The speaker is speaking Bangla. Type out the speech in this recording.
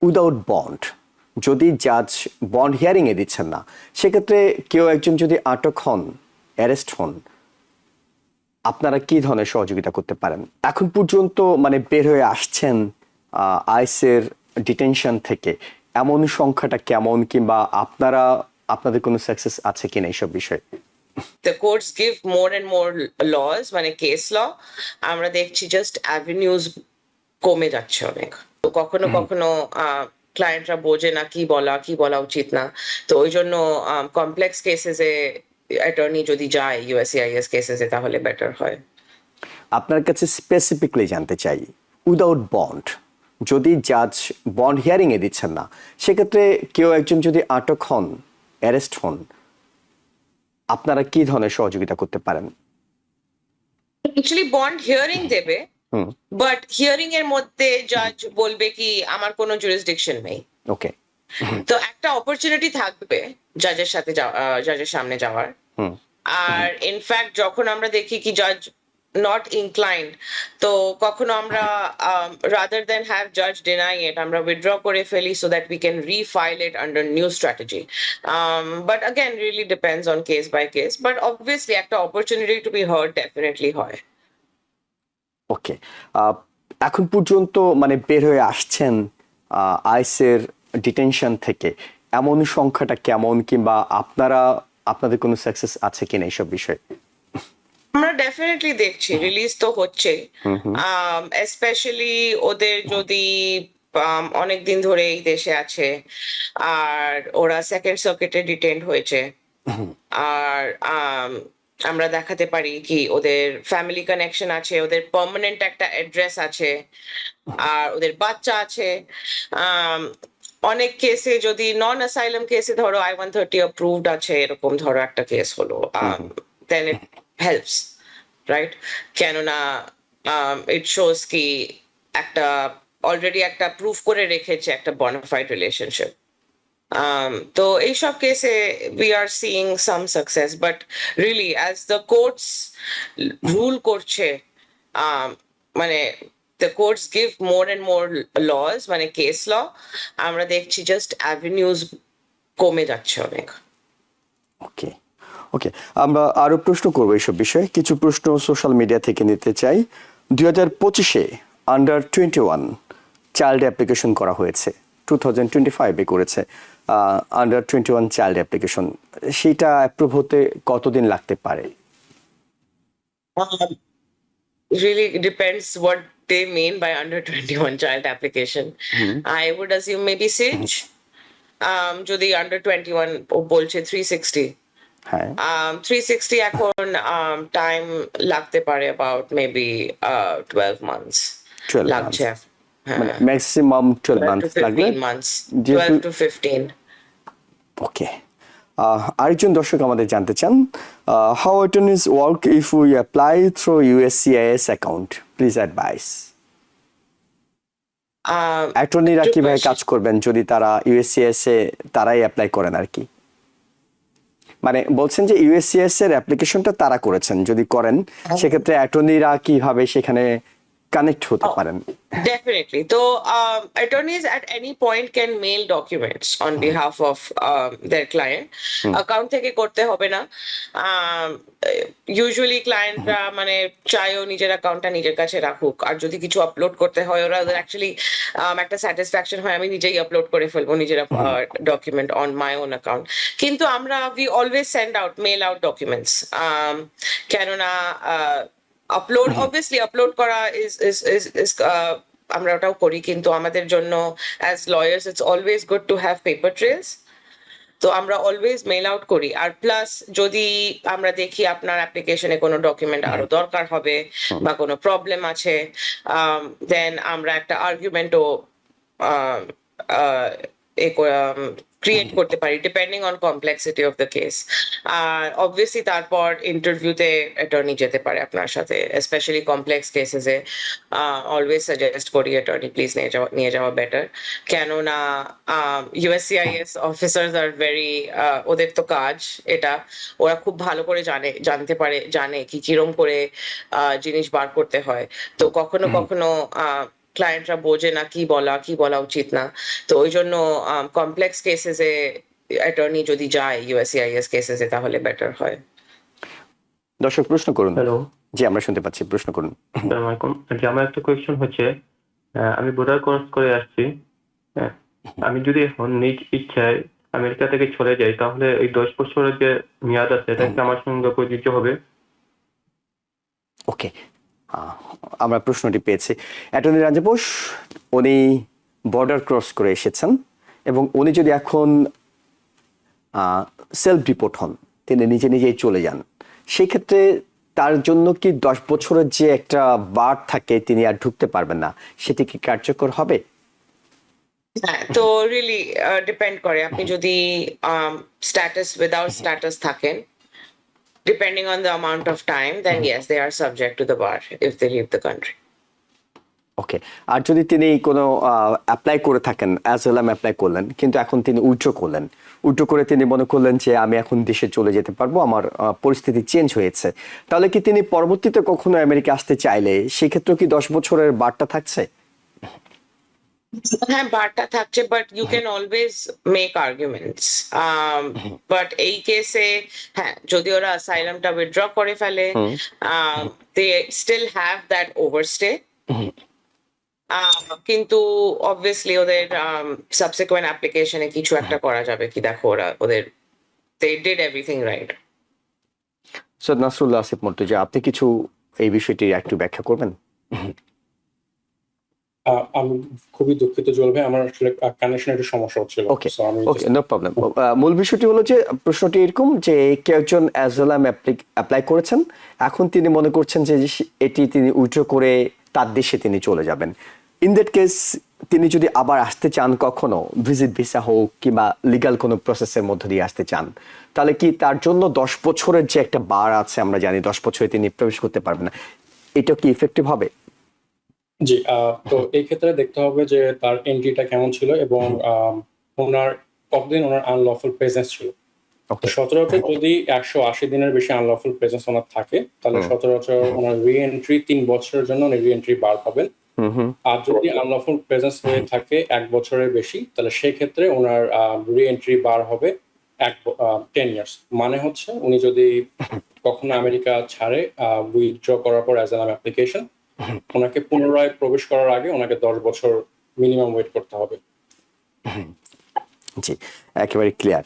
উইদাউট বন্ড, যদি জাজ বন্ড হিয়ারিং এ দিচ্ছেন না, সেক্ষেত্রে কেউ একজন যদি আটক হন, অ্যারেস্ট হন, আপনারা কি ধরনের সহযোগিতা করতে পারেন? এখন পর্যন্ত মানে বের হয়ে আসছেন আইসের ডিটেনশন থেকে, এমন সংখ্যাটা কেমন, কিংবা আপনাদের কোনো সাকসেস আছে কিনা এইসব বিষয়ে? The courts give more and more laws, মানে কেস ল, আমরা দেখছি জাস্ট অ্যাভিনিউজ কমে যাচ্ছে অনেক। তো কখনো কখনো ক্লায়েন্টরা বোঝে না কি বলা উচিত না, তো ওই জন্য কমপ্লেক্স কেসেসে অ্যাটর্নি যদি যায় ইউএসসিআইএস কেসেসে তাহলে বেটার হয়। আপনার কাছে স্পেসিফিকলি জানতে চাই, উইদাউট বন্ড, যদি জাজ বন্ড হিয়ারিং এ দিচ্ছেন না, সেক্ষেত্রে কেউ একজন যদি আটক হন, অ্যারেস্ট হন, আপনারা কি ধরনের সহযোগিতা করতে পারেন? অ্যাকচুয়ালি বন্ড হিয়ারিং দেবে, বাট হিয়ারিং এর মধ্যে জাজ বলবে কি আমার কোনো জুরিসডিকশন নেই। ওকে। তো একটা অপরচুনিটি থাকবে জাজের সামনে যাওয়ার। আর ইনফ্যাক্ট যখন আমরা দেখি কি জাজ নট ইনক্লাইন্ড, তো কখনো আমরা রাদার দেন হ্যাভ জাজ ডিনাই ইট, আমরা উইথড্র করে ফেলি so that we can refile it under new strategy. But again really depends on case by case, but obviously একটা opportunity to be heard definitely হয়। ওকে। এখন পর্যন্ত মানে বের হয়ে আসছেন আইসের ডিটেনশন থেকে, এমন সংখ্যাটা কেমন, কিংবা আপনাদের কোনো সাকসেস আছে কিনা এইসব বিষয়ে? আমরা ডেফিনেটলি দেখছি রিলিজ তো হচ্ছে, স্পেশালি ওদের যদি অনেক দিন ধরে এই দেশে আছে আর ওরা সেকেন্ড সার্কিটে ডিটেন্ড হয়েছে, আর আমরা দেখাতে পারি কি ওদের ফ্যামিলি কানেকশন আছে, ওদের পার্মানেন্ট একটা অ্যাড্রেস আছে, আর ওদের বাচ্চা আছে। অনেক কেসে যদি নন অ্যাসাইলাম কেসে ধরো I-130 অ্যাপ্রুভড আছে, এরকম ধরো একটা কেস হলো, দেন ইট হেল্পস, রাইট? কেননা ইট শোস কি একটা অলরেডি একটা প্রুফ করে রেখেছে একটা বনাফাইড রিলেশনশিপ। তো এইসব কেসে we are seeing some success, but really as the courts rule করছে, মানে the courts give more and more laws, মানে কেস ল, আমরা দেখছি জাস্ট অ্যাভিনিউজ কমে যাচ্ছে অনেক। ওকে। ওকে, আমরা আরো প্রশ্ন করবো এইসব বিষয়ে। কিছু প্রশ্ন সোশ্যাল মিডিয়া থেকে নিতে চাই। 2025-এ আন্ডার-21 চাইল্ড অ্যাপ্লিকেশন করা হয়েছে, 2025-এ করেছে আন্ডার-21 চাইল্ড অ্যাপ্লিকেশন, সেটা অ্যাপ্রুভ হতে কতদিন লাগতে পারে? Really depends what they mean by under-21 child application. I would assume maybe SIJ. যদি under-21 বলছে 360, হ্যাঁ, 360 এখন টাইম লাগতে পারে about maybe 12 months 12 লাগছে। মানে ম্যাক্সিমাম 12 মান্থস লাগবে। 15 months, 12 to 15. ওকে। আরেকজন দর্শক আমাদের জানতে চান, how attorneys work if we apply through USCIS account, please advise. অ্যাটর্নিরা কিভাবে কাজ করবেন যদি তারা ইউএসসিআইএস এ তারাই অ্যাপ্লাই করেন আর কি? মানে বলছেন যে ইউএসসিআইএস এর অ্যাপ্লিকেশনটা তারা করেছেন, যদি করেন সেক্ষেত্রে অ্যাটর্নিরা কিভাবে সেখানে কানেক্ট হতে পারেন? Definitely. So, attorneys at any point can mail documents on behalf of their client. Account থেকে করতে হবে না। Usually ক্লায়েন্টরা মানে চাইও নিজের অ্যাকাউন্টটা নিজের কাছে রাখুক, আর যদি কিছু আপলোড করতে হয় ওরা অ্যাকচুয়ালি একটা স্যাটিসফ্যাকশন হয় আমি নিজেই আপলোড করে ফেলবো নিজের document on my own account. কিন্তু আমরা we always send out mail out documents, কেননা আপলোড অবভিয়াসলি আপলোড করা ইজ আমরা ওটাও করি, কিন্তু আমাদের জন্য as lawyers it's always good to have paper trails, তো আমরা অলওয়েজ মেল আউট করি। আর প্লাস যদি আমরা দেখি আপনার অ্যাপ্লিকেশনে কোনো ডকুমেন্ট আরো দরকার হবে বা কোনো প্রবলেম আছে, দেন আমরা একটা আর্গুমেন্টও ক্রিয়েট করতে পারি depending on complexity of the case. আর অবভিয়াসলি তারপর ইন্টারভিউতে অ্যাটর্নি যেতে পারে আপনার সাথে, স্পেশালি কমপ্লেক্স কেসেসে অলওয়েজ সাজেস্ট করি অ্যাটর্নি প্লিজ নিয়ে যাওয়া বেটার। কেননা ইউএসসিআইএস অফিসার্স আর ভেরি, ওদের তো কাজ এটা, ওরা খুব ভালো করে জানে কি কিরম করে জিনিস বার করতে হয়। তো কখনো কখনো ক্লায়েন্টরা বোঝে না কি বলা উচিত না। তো ওই জন্য কমপ্লেক্স কেসেসে অ্যাটর্নি যদি যায় ইউএসসিআইএস কেসেসে তাহলে বেটার হয়। দর্শক প্রশ্ন করুন। হ্যালো, জি, আমরা শুনতে পাচ্ছি, প্রশ্ন করুন। আসসালামু আলাইকুম। জি, আমার একটা কোয়েশ্চেন হচ্ছে, আমি বর্ডার ক্রস করে আসছি। হ্যাঁ, আমি যদি এখন নিজ ইচ্ছায় আমেরিকা থেকে চলে যাই, তাহলে এই 10 বছরের যে মেয়াদ আছে, এটা কি আমার সঙ্গে প্রযোজ্য হবে? ওকে, আমরা প্রশ্নটি পেয়েছি। অ্যাটর্নি রাঞ্জা বোস, উনি বর্ডার ক্রস করে এসেছেন এবং উনি যদি এখন সেলফ ডিপোর্ট হন, তিনি নিজেই চলে যান, সেই ক্ষেত্রে তার জন্য কি 10 বছরের যে একটা বার থাকে তিনি আর ঢুকতে পারবেন না, সেটি কি কার্যকর হবে? হ্যাঁ, তো রিয়েলি ডিপেন্ড করে। আপনি যদি স্ট্যাটাস উইদাউট স্ট্যাটাস থাকেন, depending on the amount of time, then yes, they are subject to the bar if they leave the country. ওকে, আর যদি তিনি কোনো অ্যাপ্লাই করে থাকেন, অ্যাজাইলাম অ্যাপ্লাই করলেন, কিন্তু এখন তিনি উল্টো করে তিনি মনে করলেন যে আমি এখন দেশে চলে যেতে পারবো, আমার পরিস্থিতি চেঞ্জ হয়েছে, তাহলে কি তিনি পরবর্তীতে কখনো আমেরিকা আসতে চাইলে সেক্ষেত্রে কি 10 বছরের বারটা থাকছে? হ্যাঁ, বারটা থাকছে, but you can always make arguments. But এই কেসে হ্যাঁ, যদি ওরা অ্যাসাইলামটা উইথড্র করে ফেলে, they still have that overstay. কিন্তু অবভিয়াসলি ওদের সাবসিকুয়েন্ট অ্যাপ্লিকেশনে কিছু একটা করা যাবে কি, দেখো ওদের they did everything right. Syed Nasrullah Asif Murtaza, আপনি কিছু এই বিষয়টি একটু ব্যাখ্যা করবেন? আমি খুবই দুঃখিত জুয়েল ভাই, আমার আসলে কানেকশন একটু সমস্যা হচ্ছিল। ওকে, নো প্রবলেম। মূল বিষয়টি হলো যে প্রশ্নটি এরকম যে কেউ একজন অ্যাজাইলাম অ্যাপ্লাই করেছেন, এখন তিনি মনে করছেন যে এটি তিনি উইথড্র করে তার দেশে তিনি চলে যাবেন। ইন দ্যাট কেস তিনি যদি আবার আসতে চান, কখনো ভিজিট ভিসা হোক কিংবা লিগ্যাল কোনো প্রসেসের মধ্য দিয়ে আসতে চান, তাহলে কি তার জন্য 10 বছরের যে একটা বার আছে, আমরা জানি 10 বছরে তিনি প্রবেশ করতে পারবেন না, এটা কি ইফেক্টিভ হবে? জি, তো এই ক্ষেত্রে দেখতে হবে যে তার এন্ট্রিটা কেমন ছিল এবং ওনার কতদিন ওনার আনলফুল প্রেজেন্স ছিল। তো সচরাচর যদি 180 দিনের বেশি আনলফুল প্রেজেন্স ওনার থাকে, তাহলে সচরাচর ওনার রি এন্ট্রি 3 বছরের জন্য উনি রি এন্ট্রি বার পাবেন। আর যদি আনলফুল প্রেজেন্স হয়ে থাকে 1 বছরের বেশি, তাহলে সেই ক্ষেত্রে ওনার রি এন্ট্রি বার হবে 10 ইয়ার্স। মানে হচ্ছে উনি যদি কখনো আমেরিকা ছাড়ে উইথড্র করার পর অ্যাজাইলাম অ্যাপ্লিকেশন, ওনাকে পুনরায় প্রবেশ করার আগে ওনাকে 10 বছর মিনিমাম ওয়েট করতে হবে। জি, একেবারে ক্লিয়ার।